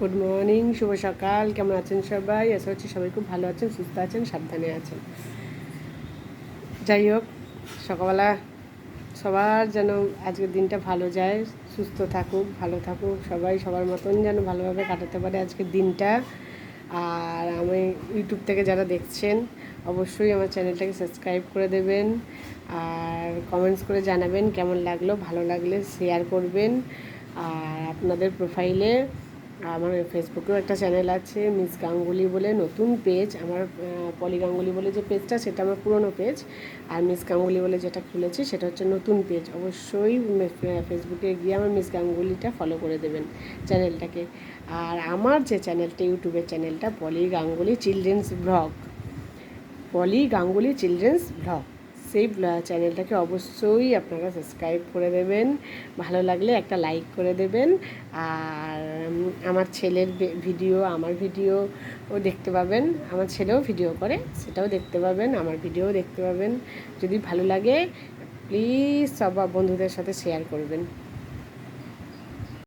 Good morning, শুভ সকাল। কেমন আছেন সবাই? আশা করছি সবাই খুব ভালো আছেন, সুস্থ আছেন, সাবধানে আছেন। যাই হোক, সকালবেলা সবার যেন আজকের দিনটা ভালো যায়, সুস্থ থাকুক, ভালো থাকুক, সবাই সবার মতন যেন ভালোভাবে কাটাতে পারে আজকের দিনটা। আর আমি ইউটিউব থেকে যারা দেখছেন অবশ্যই আমার চ্যানেলটাকে সাবস্ক্রাইব করে দেবেন আর কমেন্টস করে জানাবেন কেমন লাগলো। ভালো লাগলে শেয়ার করবেন। আর আপনাদের প্রোফাইলে আমার ফেসবুকেও একটা চ্যানেল আছে, মিস গাঙ্গুলি বলে, নতুন পেজ আমার। পলি গাঙ্গুলি বলে যে পেজটা, সেটা আমার পুরনো পেজ। আর মিস গাঙ্গুলি বলে যেটা খুলেছি সেটা হচ্ছে নতুন পেজ। অবশ্যই ফেসবুকে গিয়ে আমার মিস গাঙ্গুলিটা ফলো করে দেবেন চ্যানেলটাকে। আর আমার যে চ্যানেলটা, ইউটিউবের চ্যানেলটা পলি গাঙ্গুলি চিলড্রেন্স ব্লগ, পলি গাঙ্গুলি চিলড্রেন্স ব্লগ, সেই চ্যানেলটাকে অবশ্যই আপনারা সাবস্ক্রাইব করে দেবেন। ভালো লাগলে একটা লাইক করে দেবেন। আর আমার ছেলের ভিডিও, আমার ভিডিও ও দেখতে পাবেন। আমার ছেলেও ভিডিও করে, সেটাও দেখতে পাবেন, আমার ভিডিও দেখতে পাবেন। যদি ভালো লাগে প্লিজ সব বন্ধুদের সাথে শেয়ার করবেন।